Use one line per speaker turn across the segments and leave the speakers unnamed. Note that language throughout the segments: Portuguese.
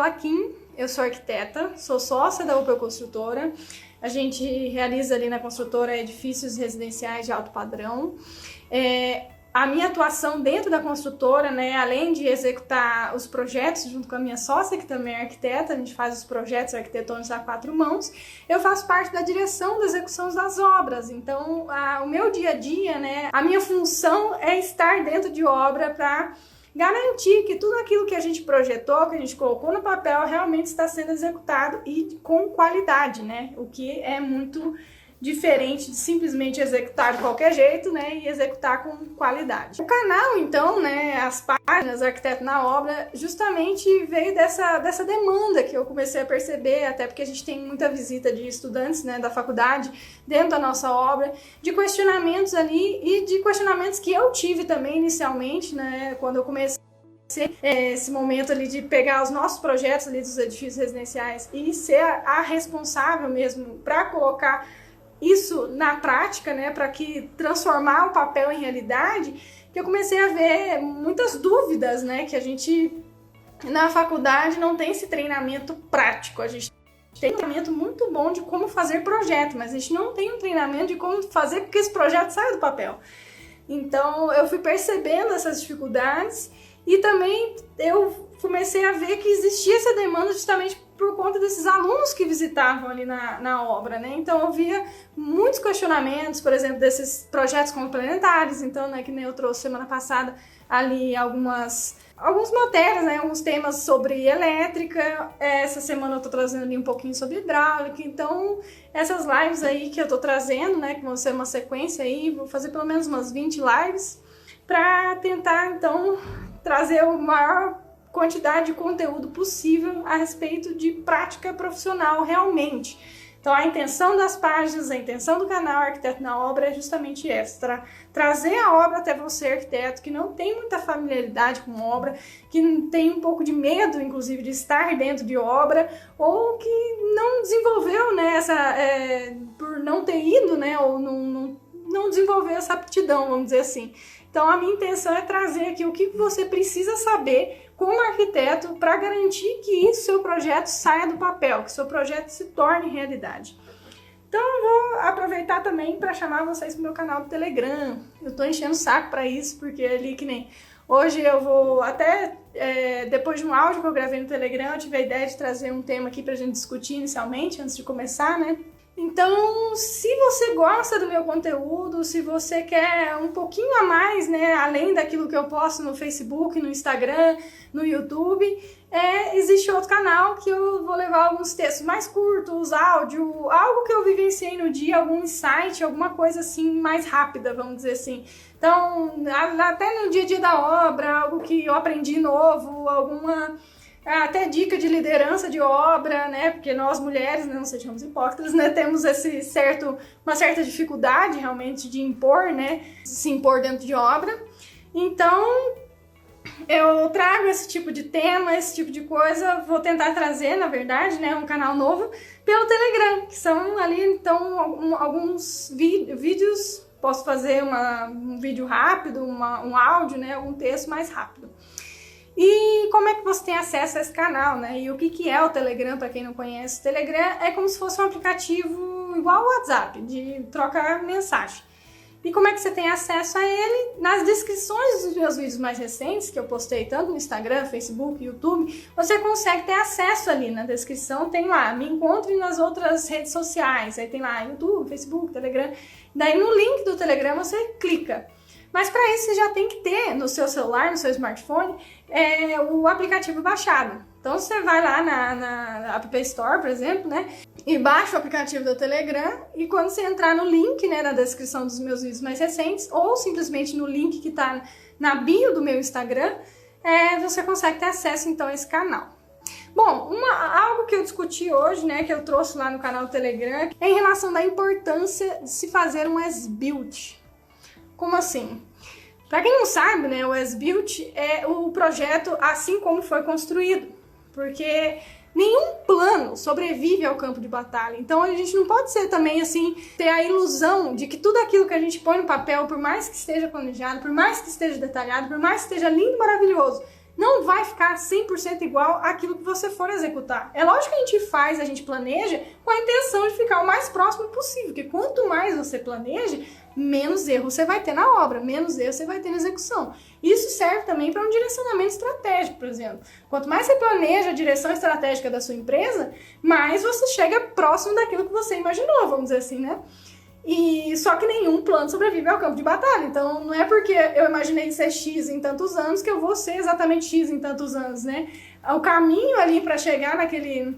Paula Kim, eu sou arquiteta, sou sócia da Opel Construtora. A gente realiza ali na construtora edifícios residenciais de alto padrão. A minha atuação dentro da construtora, né, além de executar os projetos junto com a minha sócia, que também é arquiteta, a gente faz os projetos arquitetônicos a 4 mãos, eu faço parte da direção da execução das obras. Então, o meu dia a dia, né, a minha função é estar dentro de obra para garantir que tudo aquilo que a gente projetou, que a gente colocou no papel, realmente está sendo executado e com qualidade, né, o que é muito diferente de simplesmente executar de qualquer jeito, né, e executar com qualidade. O canal, então, né, as páginas Arquiteto na Obra, justamente veio dessa demanda que eu comecei a perceber, até porque a gente tem muita visita de estudantes, né, da faculdade dentro da nossa obra, de questionamentos ali e de questionamentos que eu tive também inicialmente, né, quando eu comecei esse momento ali de pegar os nossos projetos ali dos edifícios residenciais e ser a responsável mesmo para colocar isso na prática, né, para que transformar o papel em realidade, que eu comecei a ver muitas dúvidas, né, que a gente na faculdade não tem esse treinamento prático. A gente tem um treinamento muito bom de como fazer projeto, mas a gente não tem um treinamento de como fazer com que esse projeto saia do papel. Então eu fui percebendo essas dificuldades e também eu comecei a ver que existia essa demanda justamente por conta desses alunos que visitavam ali na obra, né? Então eu via muitos questionamentos, por exemplo, desses projetos complementares. Então, né, que nem eu trouxe semana passada ali algumas matérias, né, alguns temas sobre elétrica. Essa semana eu tô trazendo ali um pouquinho sobre hidráulica. Então, essas lives aí que eu tô trazendo, né, que vão ser uma sequência aí, vou fazer pelo menos umas 20 lives para tentar, então, trazer o maior quantidade de conteúdo possível a respeito de prática profissional realmente. Então a intenção das páginas, a intenção do canal Arquiteto na Obra é justamente essa, trazer a obra até você, arquiteto, que não tem muita familiaridade com obra, que tem um pouco de medo, inclusive, de estar dentro de obra, ou que não desenvolveu, né, por não ter ido, né, ou não desenvolveu essa aptidão, vamos dizer assim. Então a minha intenção é trazer aqui o que você precisa saber como arquiteto para garantir que seu projeto saia do papel, que seu projeto se torne realidade. Então eu vou aproveitar também para chamar vocês para o meu canal do Telegram. Eu estou enchendo o saco para isso, porque ali que nem hoje eu vou até, depois de um áudio que eu gravei no Telegram, eu tive a ideia de trazer um tema aqui para a gente discutir inicialmente, antes de começar, né? Então, se você gosta do meu conteúdo, se você quer um pouquinho a mais, né, além daquilo que eu posto no Facebook, no Instagram, no YouTube, existe outro canal que eu vou levar alguns textos mais curtos, áudio, algo que eu vivenciei no dia, algum insight, alguma coisa assim mais rápida, vamos dizer assim. Então, até no dia a dia da obra, algo que eu aprendi novo, até dica de liderança de obra, né? Porque nós mulheres, né, não sejamos hipócritas, né, temos uma certa dificuldade realmente de impor, né? Se impor dentro de obra. Então, eu trago esse tipo de tema, esse tipo de coisa, vou tentar trazer, na verdade, né, um canal novo pelo Telegram, que são ali, então, alguns vídeos, posso fazer um vídeo rápido, um áudio, né, algum texto mais rápido. E como é que você tem acesso a esse canal, né? E o que é o Telegram, para quem não conhece? O Telegram é como se fosse um aplicativo igual ao WhatsApp, de trocar mensagem. E como é que você tem acesso a ele? Nas descrições dos meus vídeos mais recentes, que eu postei tanto no Instagram, Facebook, YouTube, você consegue ter acesso ali na descrição, tem lá, me encontre nas outras redes sociais, aí tem lá YouTube, Facebook, Telegram, daí no link do Telegram você clica. Mas para isso você já tem que ter no seu celular, no seu smartphone, o aplicativo baixado. Então você vai lá na App Store, por exemplo, né, e baixa o aplicativo do Telegram, e quando você entrar no link, né, na descrição dos meus vídeos mais recentes, ou simplesmente no link que está na bio do meu Instagram, você consegue ter acesso então a esse canal. Bom, algo que eu discuti hoje, né, que eu trouxe lá no canal do Telegram, é em relação da importância de se fazer um as-built. Como assim? Para quem não sabe, né, o as-built é o projeto assim como foi construído, porque nenhum plano sobrevive ao campo de batalha. Então a gente não pode ser também assim, ter a ilusão de que tudo aquilo que a gente põe no papel, por mais que esteja planejado, por mais que esteja detalhado, por mais que esteja lindo, maravilhoso, não vai ficar 100% igual àquilo que você for executar. É lógico que a gente planeja com a intenção de ficar o mais próximo possível, porque quanto mais você planeja, menos erro você vai ter na obra, menos erro você vai ter na execução. Isso serve também para um direcionamento estratégico, por exemplo. Quanto mais você planeja a direção estratégica da sua empresa, mais você chega próximo daquilo que você imaginou, vamos dizer assim, né? E só que nenhum plano sobrevive ao campo de batalha. Então, não é porque eu imaginei ser X em tantos anos que eu vou ser exatamente X em tantos anos, né? O caminho ali para chegar naquele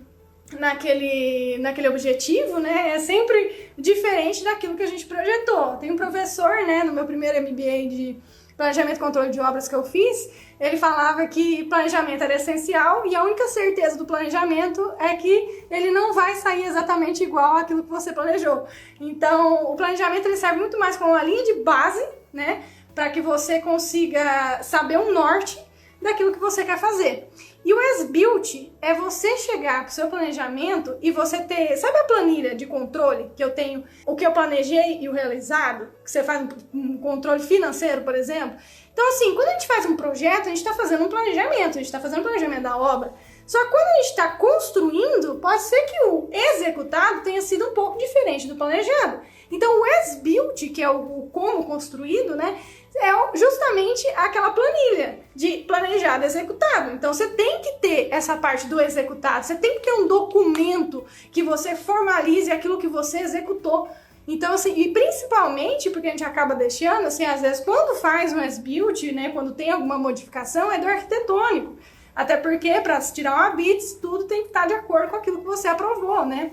objetivo, né, é sempre diferente daquilo que a gente projetou. Tem um professor, né, no meu primeiro MBA de planejamento e controle de obras que eu fiz, ele falava que planejamento era essencial e a única certeza do planejamento é que ele não vai sair exatamente igual àquilo que você planejou. Então, o planejamento ele serve muito mais como uma linha de base, né, para que você consiga saber um norte daquilo que você quer fazer. E o as-built é você chegar pro seu planejamento e você ter... Sabe a planilha de controle que eu tenho? O que eu planejei e o realizado? Que você faz um controle financeiro, por exemplo? Então, assim, quando a gente faz um projeto, a gente está fazendo um planejamento. A gente está fazendo um planejamento da obra. Só que quando a gente está construindo, pode ser que o executado tenha sido um pouco diferente do planejado. Então, o as-built, que é o como construído, né? É justamente aquela planilha de planejado e executado. Então, você tem que ter essa parte do executado. Você tem que ter um documento que você formalize aquilo que você executou. Então, assim, e principalmente porque a gente acaba deixando, assim, às vezes, quando faz um as-built, né, quando tem alguma modificação, é do arquitetônico. Até porque, para se tirar uma BITS, tudo tem que estar de acordo com aquilo que você aprovou, né?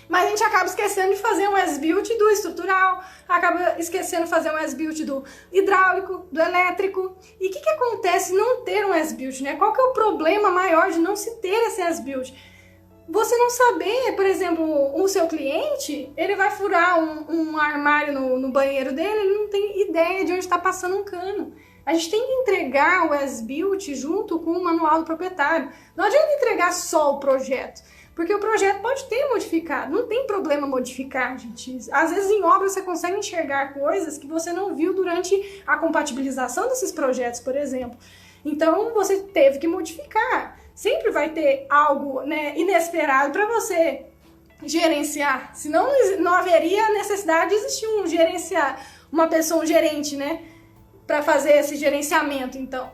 Mas a gente acaba esquecendo de fazer um as-built do estrutural, acaba esquecendo de fazer um as-built do hidráulico, do elétrico. E o que acontece não ter um as-built, né? Qual que é o problema maior de não se ter esse as-built? Você não saber, por exemplo, o seu cliente, ele vai furar um armário no banheiro dele, ele não tem ideia de onde está passando um cano. A gente tem que entregar o as-built junto com o manual do proprietário. Não adianta entregar só o projeto. Porque o projeto pode ter modificado, não tem problema modificar, gente. Às vezes em obra você consegue enxergar coisas que você não viu durante a compatibilização desses projetos, por exemplo. Então você teve que modificar. Sempre vai ter algo, né, inesperado para você gerenciar. Senão não haveria necessidade de existir uma pessoa, um gerente, né, para fazer esse gerenciamento. Então,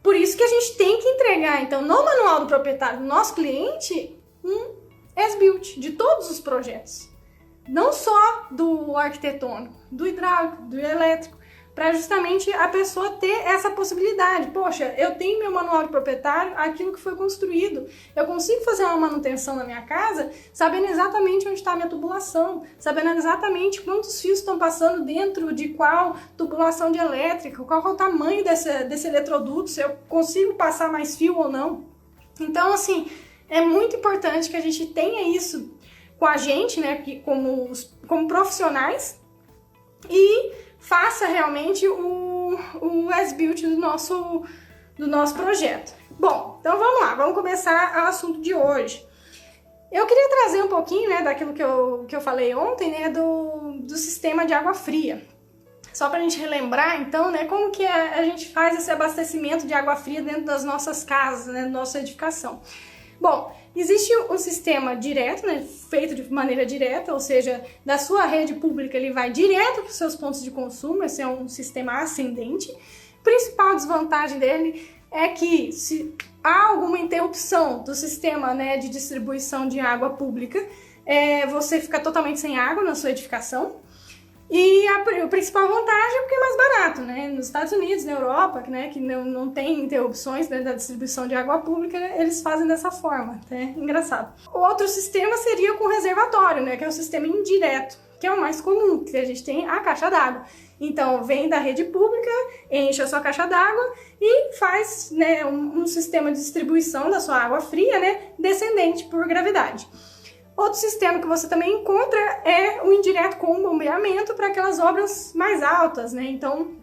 por isso que a gente tem que entregar, então, no manual do proprietário do nosso cliente, um as-built de todos os projetos, não só do arquitetônico, do hidráulico, do elétrico, para justamente a pessoa ter essa possibilidade. Poxa, eu tenho meu manual de proprietário, aquilo que foi construído, eu consigo fazer uma manutenção na minha casa sabendo exatamente onde está a minha tubulação, sabendo exatamente quantos fios estão passando dentro de qual tubulação de elétrica, qual é o tamanho desse eletroduto, se eu consigo passar mais fio ou não. Então, assim, é muito importante que a gente tenha isso com a gente, né, como profissionais, e faça realmente o as-built do nosso projeto. Bom, então vamos lá, vamos começar o assunto de hoje. Eu queria trazer um pouquinho, né, daquilo que eu falei ontem, né, do sistema de água fria. Só para a gente relembrar, então, né, como que a gente faz esse abastecimento de água fria dentro das nossas casas, né, da nossa edificação. Bom, existe um sistema direto, né, feito de maneira direta, ou seja, da sua rede pública ele vai direto para os seus pontos de consumo, esse é um sistema ascendente. A principal desvantagem dele é que se há alguma interrupção do sistema, né, de distribuição de água pública, você fica totalmente sem água na sua edificação. E a principal vantagem é porque é mais barato, né? Nos Estados Unidos, na Europa, né, que não tem interrupções, né, da distribuição de água pública, eles fazem dessa forma, é engraçado. O outro sistema seria com reservatório, né, que é o sistema indireto, que é o mais comum, que a gente tem a caixa d'água. Então, vem da rede pública, enche a sua caixa d'água e faz, né, um sistema de distribuição da sua água fria, né, descendente por gravidade. Outro sistema que você também encontra é o indireto com bombeamento para aquelas obras mais altas, né? Então,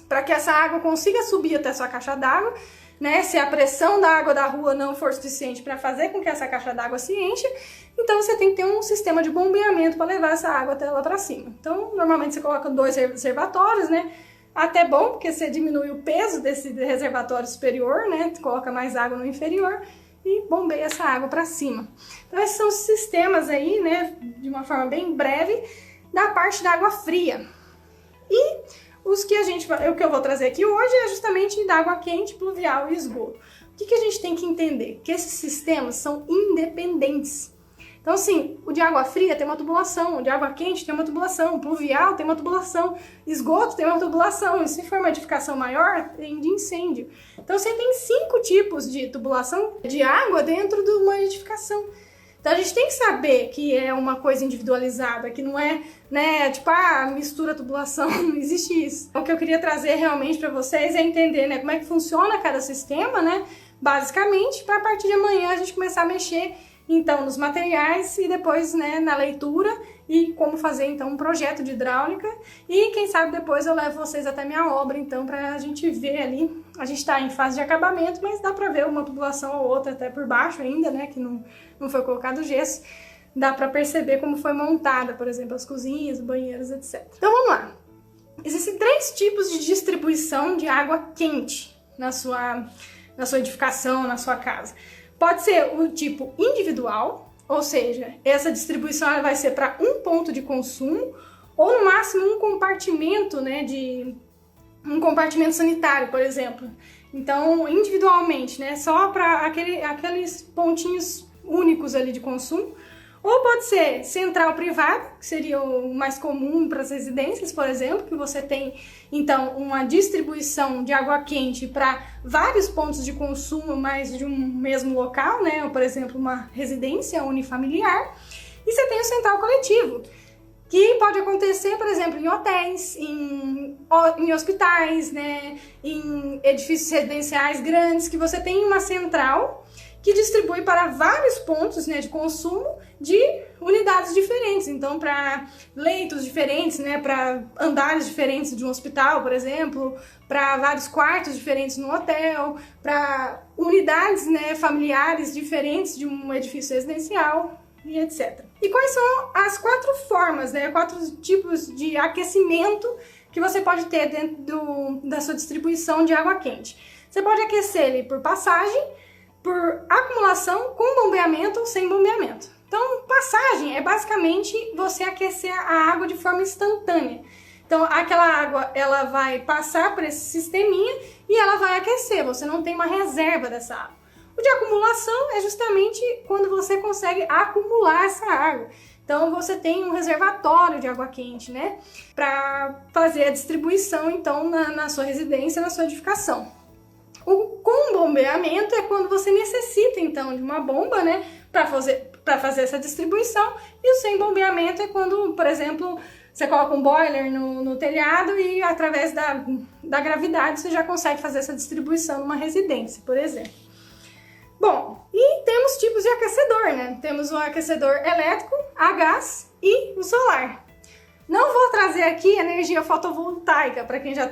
para que essa água consiga subir até a sua caixa d'água, né? Se a pressão da água da rua não for suficiente para fazer com que essa caixa d'água se encha, então você tem que ter um sistema de bombeamento para levar essa água até lá para cima. Então, normalmente você coloca 2 reservatórios, né? até bom, porque você diminui o peso desse reservatório superior, né? Coloca mais água no inferior e bombeia essa água para cima. Então esses são os sistemas aí, né, de uma forma bem breve, da parte da água fria. E o que eu vou trazer aqui hoje é justamente da água quente, pluvial e esgoto. O que a gente tem que entender? Que esses sistemas são independentes. Então, assim, o de água fria tem uma tubulação, o de água quente tem uma tubulação, o pluvial tem uma tubulação, esgoto tem uma tubulação, e se for uma edificação maior, tem de incêndio. Então, você tem 5 tipos de tubulação de água dentro de uma edificação. Então, a gente tem que saber que é uma coisa individualizada, que não é, né, tipo, mistura tubulação, não existe isso. O que eu queria trazer realmente para vocês é entender, né, como é que funciona cada sistema, né, basicamente, para a partir de amanhã a gente começar a mexer então nos materiais e depois, né, na leitura e como fazer então um projeto de hidráulica, e quem sabe depois eu levo vocês até minha obra então para a gente ver ali. A gente está em fase de acabamento, mas dá para ver uma tubulação ou outra até por baixo ainda, né, que não foi colocado gesso. Dá para perceber como foi montada, por exemplo, as cozinhas, banheiros, etc. Então vamos lá. Existem 3 tipos de distribuição de água quente na sua edificação, na sua casa. Pode ser o tipo individual, ou seja, essa distribuição ela vai ser para um ponto de consumo ou no máximo um compartimento, né, um compartimento sanitário, por exemplo. Então, individualmente, né, só para aqueles pontinhos únicos ali de consumo. Ou pode ser central privada, que seria o mais comum para as residências, por exemplo, que você tem, então, uma distribuição de água quente para vários pontos de consumo, mais de um mesmo local, né? Ou, por exemplo, uma residência unifamiliar. E você tem o central coletivo, que pode acontecer, por exemplo, em hotéis, em hospitais, né? Em edifícios residenciais grandes, que você tem uma central que distribui para vários pontos, né, de consumo de unidades diferentes. Então, para leitos diferentes, né, para andares diferentes de um hospital, por exemplo, para vários quartos diferentes no hotel, para unidades, né, familiares diferentes de um edifício residencial e etc. E quais são as 4 formas, né, 4 tipos de aquecimento que você pode ter dentro da sua distribuição de água quente? Você pode aquecer ele por passagem, por acumulação, com bombeamento ou sem bombeamento. Então, passagem é basicamente você aquecer a água de forma instantânea. Então, aquela água, ela vai passar por esse sisteminha e ela vai aquecer, você não tem uma reserva dessa água. O de acumulação é justamente quando você consegue acumular essa água. Então, você tem um reservatório de água quente, né? Para fazer a distribuição, então, na sua residência, na sua edificação. O com bombeamento é quando você necessita, então, de uma bomba, né, para fazer essa distribuição. E o sem bombeamento é quando, por exemplo, você coloca um boiler no telhado e através da gravidade você já consegue fazer essa distribuição numa residência, por exemplo. Bom, e temos tipos de aquecedor, né? Temos o aquecedor elétrico, a gás e o solar. Não vou trazer aqui energia fotovoltaica, para quem já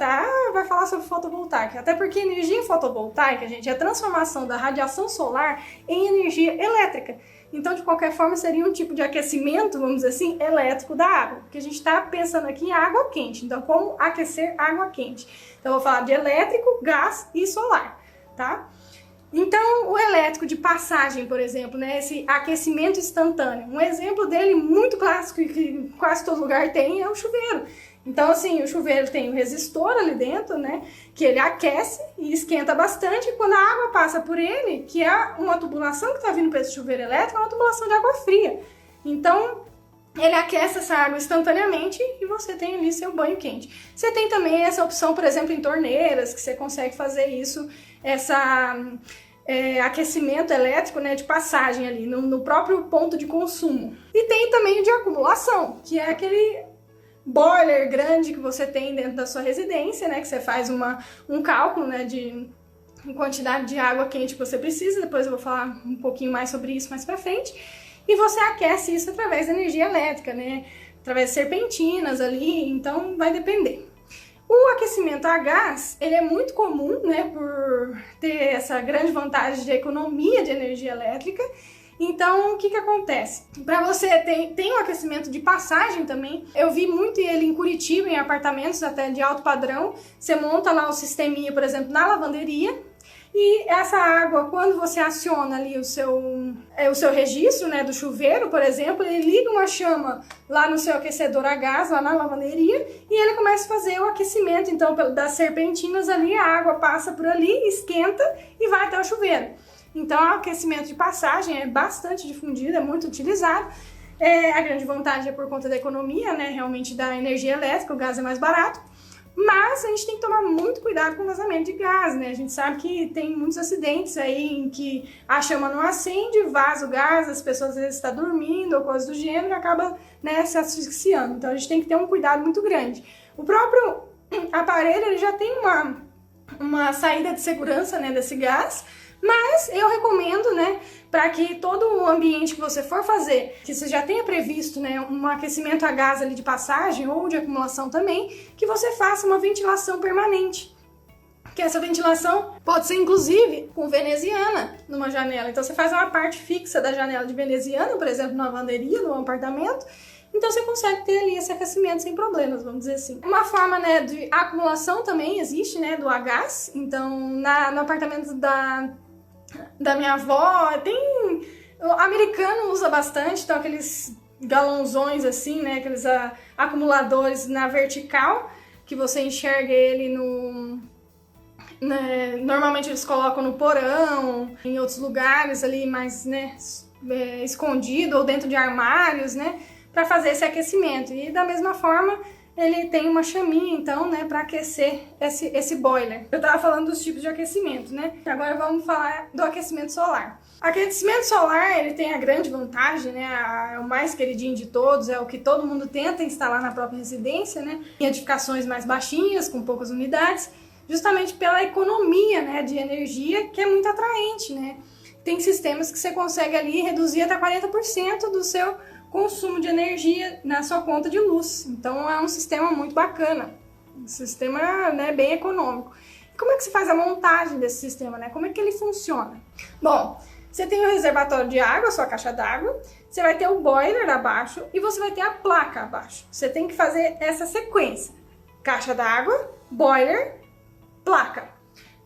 vai falar sobre fotovoltaica. Até porque energia fotovoltaica, gente, é a transformação da radiação solar em energia elétrica. Então, de qualquer forma, seria um tipo de aquecimento, vamos dizer assim, elétrico da água. Porque a gente está pensando aqui em água quente. Então, como aquecer água quente? Então, eu vou falar de elétrico, gás e solar, tá? Então, o elétrico de passagem, por exemplo, né, esse aquecimento instantâneo, um exemplo dele muito clássico e que quase todo lugar tem é o chuveiro. Então, assim, o chuveiro tem o resistor ali dentro, né, que ele aquece e esquenta bastante, e quando a água passa por ele, que é uma tubulação que está vindo para esse chuveiro elétrico, é uma tubulação de água fria. Então, ele aquece essa água instantaneamente e você tem ali seu banho quente. Você tem também essa opção, por exemplo, em torneiras, que você consegue fazer isso, aquecimento elétrico, né, de passagem ali no próprio ponto de consumo. E tem também o de acumulação, que é aquele boiler grande que você tem dentro da sua residência, né, que você faz um cálculo, né, de quantidade de água quente que você precisa. Depois eu vou falar um pouquinho mais sobre isso mais pra frente. E você aquece isso através da energia elétrica, né, através de serpentinas ali, então vai depender. O aquecimento a gás, ele é muito comum, né, por ter essa grande vantagem de economia de energia elétrica, Então, o que que acontece? Para você tem um aquecimento de passagem também. Eu vi muito ele em Curitiba, em apartamentos até de alto padrão. Você monta lá o sisteminha, por exemplo, na lavanderia. E essa água, quando você aciona ali o seu registro, né, do chuveiro, por exemplo, ele liga uma chama lá no seu aquecedor a gás, lá na lavanderia, e ele começa a fazer o aquecimento. Então, das serpentinas ali, a água passa por ali, esquenta e vai até o chuveiro. Então, o aquecimento de passagem é bastante difundido, é muito utilizado. A grande vantagem é por conta da economia, né, realmente da energia elétrica, o gás é mais barato. Mas a gente tem que tomar muito cuidado com o vazamento de gás, né? A gente sabe que tem muitos acidentes aí em que a chama não acende, vaza o gás, as pessoas às vezes estão dormindo ou coisas do gênero e acaba, né, se asfixiando. Então a gente tem que ter um cuidado muito grande. O próprio aparelho ele já tem uma saída de segurança, né, desse gás, mas eu recomendo, né, para que todo o ambiente que você for fazer, que você já tenha previsto, né, um aquecimento a gás ali de passagem ou de acumulação também, que você faça uma ventilação permanente. Que essa ventilação pode ser, inclusive, com veneziana numa janela. Então você faz uma parte fixa da janela de veneziana, por exemplo, numa lavanderia, num apartamento. Então você consegue ter ali esse aquecimento sem problemas, vamos dizer assim. Uma forma, né, de acumulação também existe, né, do a gás. Então, no apartamento da minha avó, o americano usa bastante, então aqueles galãozões assim, né, aqueles acumuladores na vertical, que você enxerga ele normalmente eles colocam no porão, em outros lugares ali mais, né, escondido ou dentro de armários, né, para fazer esse aquecimento. E da mesma forma, ele tem uma chaminha, então, né, para aquecer esse boiler. Eu tava falando dos tipos de aquecimento, né? Agora vamos falar do aquecimento solar. O aquecimento solar, ele tem a grande vantagem, né, é o mais queridinho de todos, é o que todo mundo tenta instalar na própria residência, né, em edificações mais baixinhas, com poucas unidades, justamente pela economia, né, de energia, que é muito atraente, né? Tem sistemas que você consegue ali reduzir até 40% do seu consumo de energia na sua conta de luz. Então é um sistema muito bacana, um sistema, né, bem econômico. E como é que se faz a montagem desse sistema, né? Como é que ele funciona? Bom, você tem o reservatório de água, a sua caixa d'água, você vai ter o boiler abaixo e você vai ter a placa abaixo. Você tem que fazer essa sequência: caixa d'água, boiler, placa.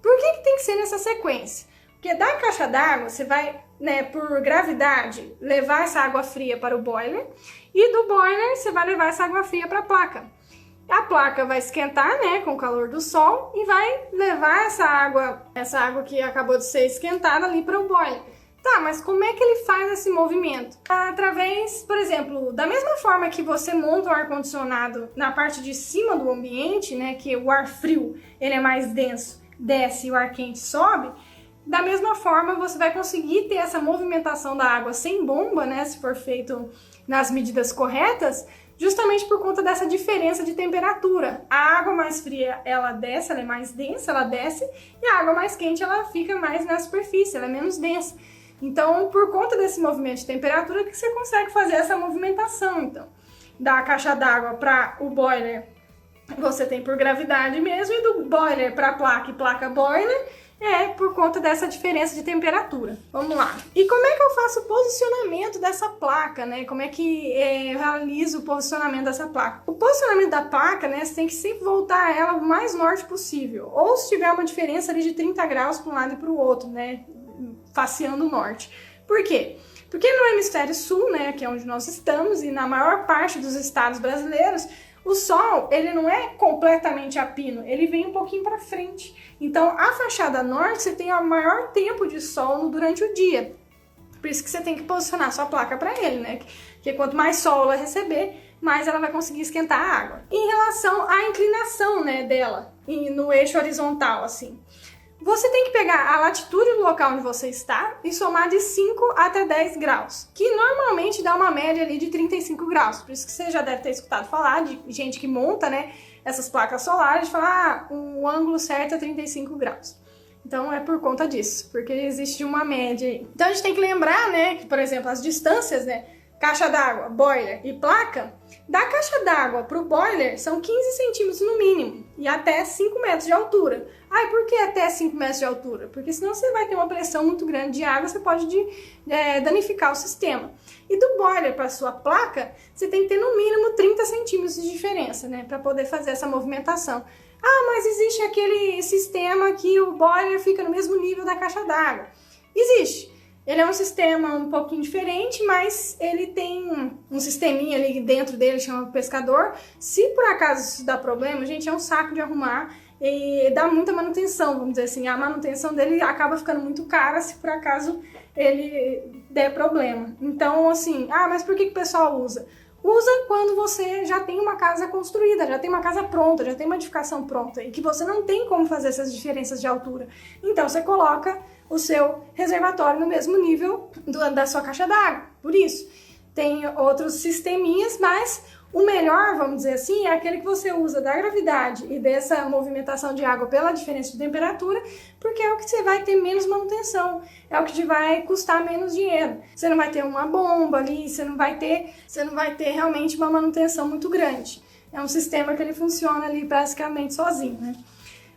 Por que tem que ser nessa sequência? Porque da caixa d'água você vai, né, por gravidade, levar essa água fria para o boiler, e do boiler você vai levar essa água fria para a placa. A placa vai esquentar, né, com o calor do sol, e vai levar essa água que acabou de ser esquentada ali para o boiler. Tá, mas como é que ele faz esse movimento? Através, por exemplo, da mesma forma que você monta o ar-condicionado na parte de cima do ambiente, né, que o ar frio ele é mais denso, desce e o ar quente sobe, da mesma forma, você vai conseguir ter essa movimentação da água sem bomba, né, se for feito nas medidas corretas, justamente por conta dessa diferença de temperatura. A água mais fria, ela desce, ela é mais densa, ela desce, e a água mais quente, ela fica mais na superfície, ela é menos densa. Então, por conta desse movimento de temperatura, que você consegue fazer essa movimentação. Então, da caixa d'água para o boiler, você tem por gravidade mesmo, e do boiler para placa e placa boiler, por conta dessa diferença de temperatura. Vamos lá. E como é que eu faço o posicionamento dessa placa, né? Como é que eu realizo o posicionamento dessa placa? O posicionamento da placa, né, você tem que sempre voltar ela o mais norte possível. Ou se tiver uma diferença ali de 30 graus para um lado e para o outro, né? Faceando o norte. Por quê? Porque no hemisfério sul, né, que é onde nós estamos, e na maior parte dos estados brasileiros, o sol, ele não é completamente a pino, ele vem um pouquinho para frente. Então, a fachada norte, você tem o maior tempo de sol durante o dia. Por isso que você tem que posicionar sua placa para ele, né? Porque quanto mais sol ela receber, mais ela vai conseguir esquentar a água. Em relação à inclinação, né, dela, no eixo horizontal, assim, você tem que pegar a latitude do local onde você está e somar de 5 até 10 graus, que normalmente dá uma média ali de 35 graus. Por isso que você já deve ter escutado falar de gente que monta, né, essas placas solares, de falar, o ângulo certo é 35 graus. Então é por conta disso, porque existe uma média aí. Então a gente tem que lembrar, né, que, por exemplo, as distâncias, né, caixa d'água, boiler e placa, da caixa d'água para o boiler são 15 centímetros no mínimo e até 5 metros de altura. Ah, e por que até 5 metros de altura? Porque senão você vai ter uma pressão muito grande de água, você pode danificar o sistema. E do boiler para a sua placa, você tem que ter no mínimo 30 centímetros de diferença, né, para poder fazer essa movimentação. Ah, mas existe aquele sistema que o boiler fica no mesmo nível da caixa d'água. Existe. Ele é um sistema um pouquinho diferente, mas ele tem um sisteminha ali dentro dele, chama pescador. Se por acaso isso dá problema, gente, é um saco de arrumar e dá muita manutenção, vamos dizer assim. A manutenção dele acaba ficando muito cara se por acaso ele der problema. Então, assim, mas por que o pessoal usa? Usa quando você já tem uma casa construída, já tem uma casa pronta, já tem uma edificação pronta e que você não tem como fazer essas diferenças de altura. Então, você coloca o seu reservatório no mesmo nível da sua caixa d'água. Por isso, tem outros sisteminhas, mas o melhor, vamos dizer assim, é aquele que você usa da gravidade e dessa movimentação de água pela diferença de temperatura, porque é o que você vai ter menos manutenção, é o que te vai custar menos dinheiro. Você não vai ter uma bomba ali, você não vai ter realmente uma manutenção muito grande. É um sistema que ele funciona ali basicamente sozinho, né?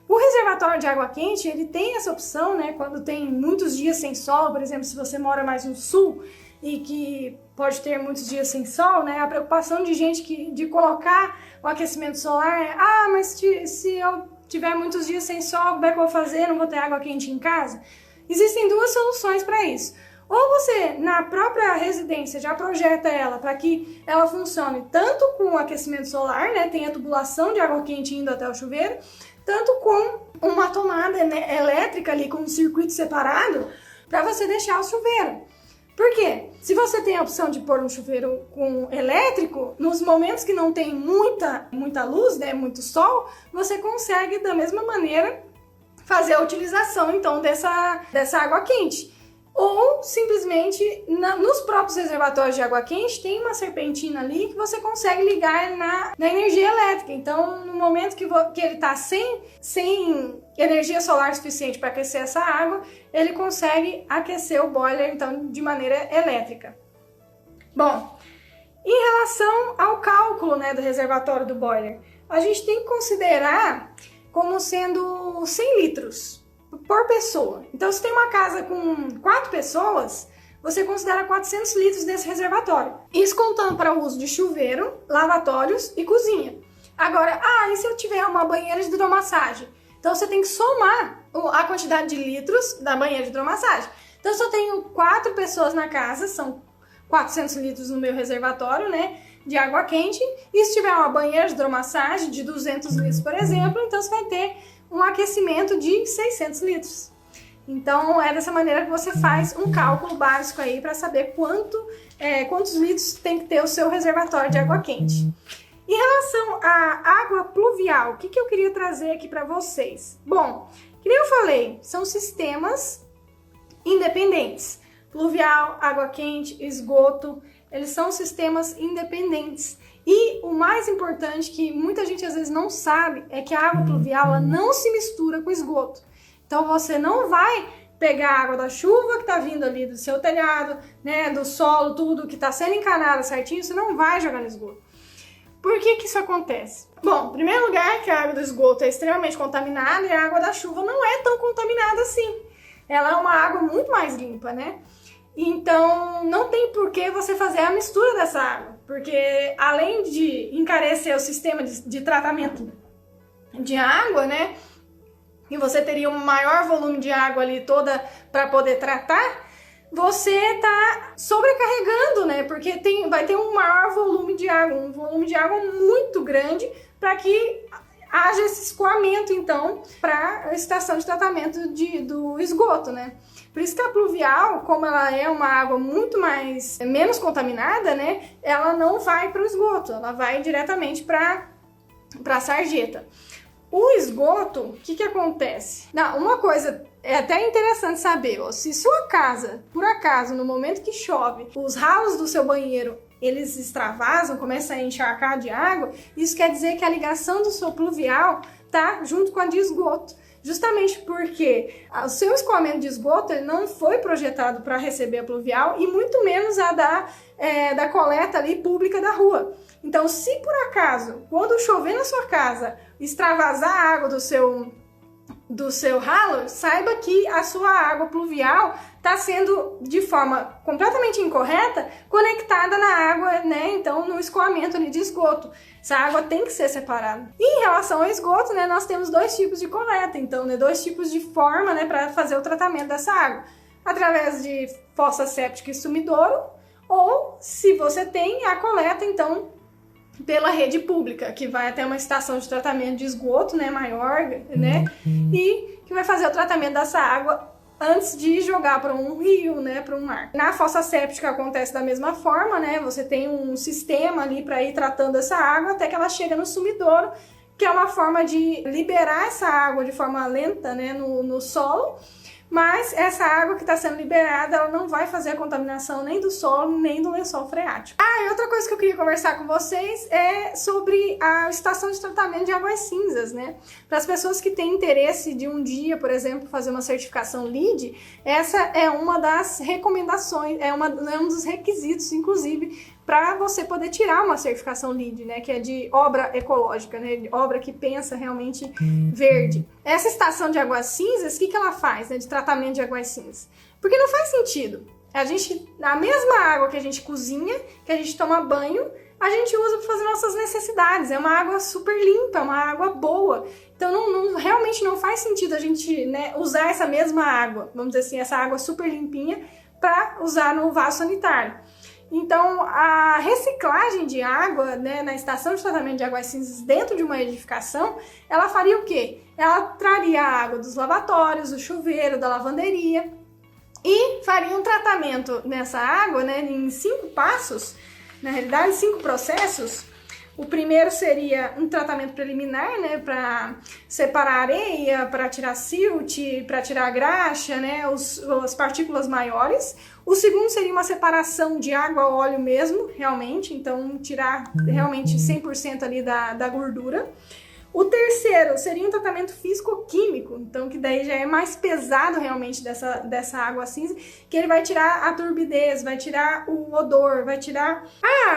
O reservatório de água quente, ele tem essa opção, né, quando tem muitos dias sem sol, por exemplo, se você mora mais no sul e que pode ter muitos dias sem sol, né, a preocupação de gente de colocar o aquecimento solar é, mas se eu tiver muitos dias sem sol, como é que eu vou fazer? Não vou ter água quente em casa? Existem duas soluções para isso. Ou você, na própria residência, já projeta ela para que ela funcione tanto com o aquecimento solar, né, tem a tubulação de água quente indo até o chuveiro, tanto com uma tomada elétrica ali com um circuito separado para você deixar o chuveiro. Por quê? Se você tem a opção de pôr um chuveiro com elétrico, nos momentos que não tem muita luz, né, muito sol, você consegue da mesma maneira fazer a utilização então dessa água quente. Ou simplesmente nos próprios reservatórios de água quente tem uma serpentina ali que você consegue ligar na energia elétrica. Então, no momento que ele está sem energia solar suficiente para aquecer essa água, ele consegue aquecer o boiler então de maneira elétrica. Bom, em relação ao cálculo, né, do reservatório do boiler, a gente tem que considerar como sendo 100 litros. Por pessoa. Então, se tem uma casa com 4 pessoas, você considera 400 litros desse reservatório. Isso contando para o uso de chuveiro, lavatórios e cozinha. Agora, e se eu tiver uma banheira de hidromassagem? Então, você tem que somar a quantidade de litros da banheira de hidromassagem. Então, se eu tenho 4 pessoas na casa, são 400 litros no meu reservatório, né, de água quente. E se tiver uma banheira de hidromassagem de 200 litros, por exemplo, então você vai ter um aquecimento de 600 litros. Então, é dessa maneira que você faz um cálculo básico aí para saber quantos litros tem que ter o seu reservatório de água quente. Em relação à água pluvial, o que eu queria trazer aqui para vocês? Bom, como eu falei, são sistemas independentes. Pluvial, água quente, esgoto, eles são sistemas independentes. E o mais importante, que muita gente às vezes não sabe, é que a água pluvial ela não se mistura com esgoto. Então você não vai pegar a água da chuva que está vindo ali do seu telhado, né, do solo, tudo que está sendo encanado certinho, você não vai jogar no esgoto. Por que isso acontece? Bom, em primeiro lugar, que a água do esgoto é extremamente contaminada e a água da chuva não é tão contaminada assim. Ela é uma água muito mais limpa, né? Então, não tem por que você fazer a mistura dessa água, porque além de encarecer o sistema de tratamento de água, né, e você teria um maior volume de água ali toda para poder tratar, você tá sobrecarregando, né, porque vai ter um maior volume de água muito grande para que haja esse escoamento, então, para a estação de tratamento do esgoto, né. Por isso que a pluvial, como ela é uma água menos contaminada, né, ela não vai para o esgoto, ela vai diretamente para a sarjeta. O esgoto, o que acontece? Uma coisa é até interessante saber, se sua casa, por acaso, no momento que chove, os ralos do seu banheiro, eles extravasam, começam a encharcar de água, isso quer dizer que a ligação do seu pluvial tá junto com a de esgoto. justamente porque o seu escoamento de esgoto ele não foi projetado para receber a pluvial e muito menos a da coleta ali pública da rua. Então, se por acaso, quando chover na sua casa, extravasar a água do seu ralo, saiba que a sua água pluvial está sendo, de forma completamente incorreta, conectada na água, né? Então, no escoamento ali de esgoto. Essa água tem que ser separada. E em relação ao esgoto, né, nós temos dois tipos de coleta, então, né, dois tipos de forma, né, para fazer o tratamento dessa água. Através de fossa séptica e sumidouro, ou, se você tem, a coleta, então, pela rede pública, que vai até uma estação de tratamento de esgoto, né, maior, né, e que vai fazer o tratamento dessa água antes de jogar para um rio, né, para um mar. Na fossa séptica acontece da mesma forma, né, você tem um sistema ali para ir tratando essa água até que ela chega no sumidouro, que é uma forma de liberar essa água de forma lenta, né, no solo. Mas essa água que está sendo liberada, ela não vai fazer a contaminação nem do solo, nem do lençol freático. E outra coisa que eu queria conversar com vocês é sobre a estação de tratamento de águas cinzas, né? Para as pessoas que têm interesse de um dia, por exemplo, fazer uma certificação LEED, essa é uma das recomendações, é um dos requisitos, inclusive, para você poder tirar uma certificação LEED, né, que é de obra ecológica, né, de obra que pensa realmente verde. Essa estação de águas cinzas, o que ela faz, né, de tratamento de águas cinzas? Porque não faz sentido. A mesma água que a gente cozinha, que a gente toma banho, a gente usa para fazer nossas necessidades. É uma água super limpa, é uma água boa. Então realmente não faz sentido a gente, né, usar essa mesma água, vamos dizer assim, essa água super limpinha, para usar no vaso sanitário. Então, a reciclagem de água, né, na estação de tratamento de águas cinzas dentro de uma edificação, ela faria o quê? Ela traria a água dos lavatórios, do chuveiro, da lavanderia e faria um tratamento nessa água, né, em 5 passos, na realidade 5 processos. O primeiro seria um tratamento preliminar, né, para separar areia, para tirar silt, para tirar graxa, né, as partículas maiores. O segundo seria uma separação de água a óleo mesmo, realmente, então tirar realmente 100% ali da gordura. O terceiro seria um tratamento físico-químico, então que daí já é mais pesado realmente dessa água cinza, que ele vai tirar a turbidez, vai tirar o odor, vai tirar,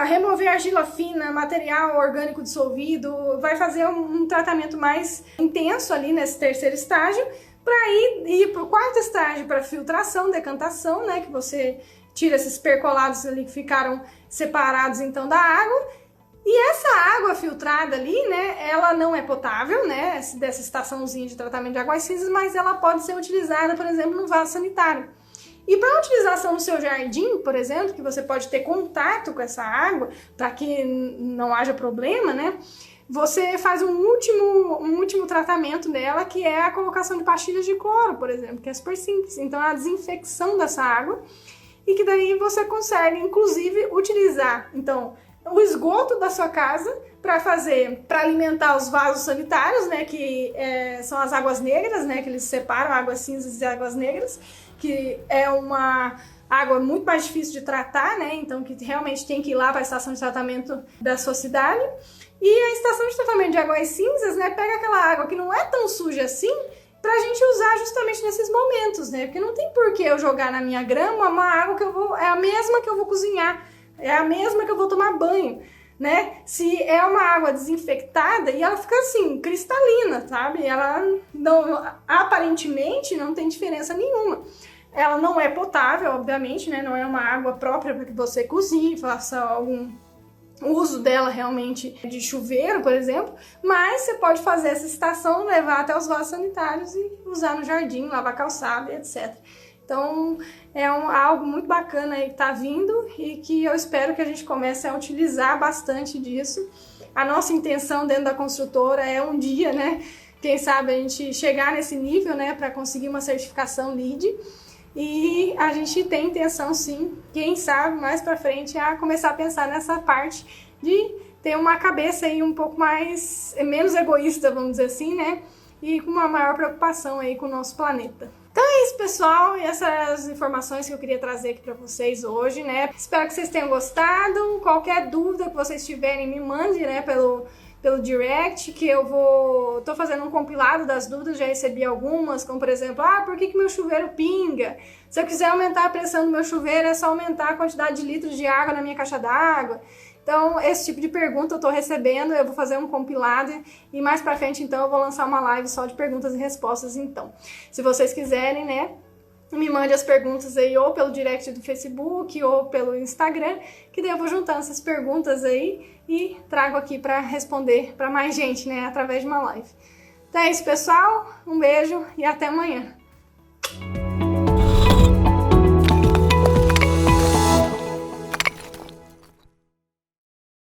remover argila fina, material orgânico dissolvido, vai fazer um tratamento mais intenso ali nesse terceiro estágio, para ir para o quarto estágio, para filtração, decantação, né, que você tira esses percolados ali que ficaram separados então da água. E essa água filtrada ali, né, ela não é potável, né, dessa estaçãozinha de tratamento de águas cinzas, mas ela pode ser utilizada, por exemplo, no vaso sanitário. E para utilização no seu jardim, por exemplo, que você pode ter contato com essa água, para que não haja problema, né, você faz um último tratamento dela, que é a colocação de pastilhas de cloro, por exemplo, que é super simples. Então, a desinfecção dessa água, e que daí você consegue, inclusive, utilizar, então, o esgoto da sua casa para alimentar os vasos sanitários, né, que são as águas negras, né, que eles separam águas cinzas e águas negras, que é uma água muito mais difícil de tratar, né, então que realmente tem que ir lá para a estação de tratamento da sua cidade. E a estação de tratamento de águas cinzas, né, pega aquela água que não é tão suja assim, pra gente usar justamente nesses momentos, né, porque não tem por que eu jogar na minha grama uma água que é a mesma que eu vou cozinhar, é a mesma que eu vou tomar banho, né? Se é uma água desinfectada e ela fica assim, cristalina, sabe? Ela aparentemente não tem diferença nenhuma. Ela não é potável, obviamente, né? Não é uma água própria para que você cozinhe, faça algum uso dela realmente de chuveiro, por exemplo, mas você pode fazer essa estação, levar até os vasos sanitários e usar no jardim, lavar calçada, etc. Então, é algo muito bacana aí que tá vindo e que eu espero que a gente comece a utilizar bastante disso. A nossa intenção dentro da construtora é um dia, né, quem sabe a gente chegar nesse nível, né, para conseguir uma certificação LEED. E a gente tem intenção, sim, quem sabe mais para frente, a começar a pensar nessa parte de ter uma cabeça aí um pouco menos egoísta, vamos dizer assim, né, e com uma maior preocupação aí com o nosso planeta. Então é isso, pessoal, e essas informações que eu queria trazer aqui para vocês hoje, né? Espero que vocês tenham gostado. Qualquer dúvida que vocês tiverem, me mandem, né, pelo pelo direct, que tô fazendo um compilado das dúvidas, já recebi algumas, como por exemplo, por que meu chuveiro pinga? Se eu quiser aumentar a pressão do meu chuveiro, é só aumentar a quantidade de litros de água na minha caixa d'água. Então, esse tipo de pergunta eu tô recebendo, eu vou fazer um compilado e mais pra frente, então, eu vou lançar uma live só de perguntas e respostas, então. Se vocês quiserem, né, me mande as perguntas aí ou pelo direct do Facebook ou pelo Instagram, que daí eu vou juntando essas perguntas aí e trago aqui pra responder pra mais gente, né, através de uma live. Então é isso, pessoal. Um beijo e até amanhã.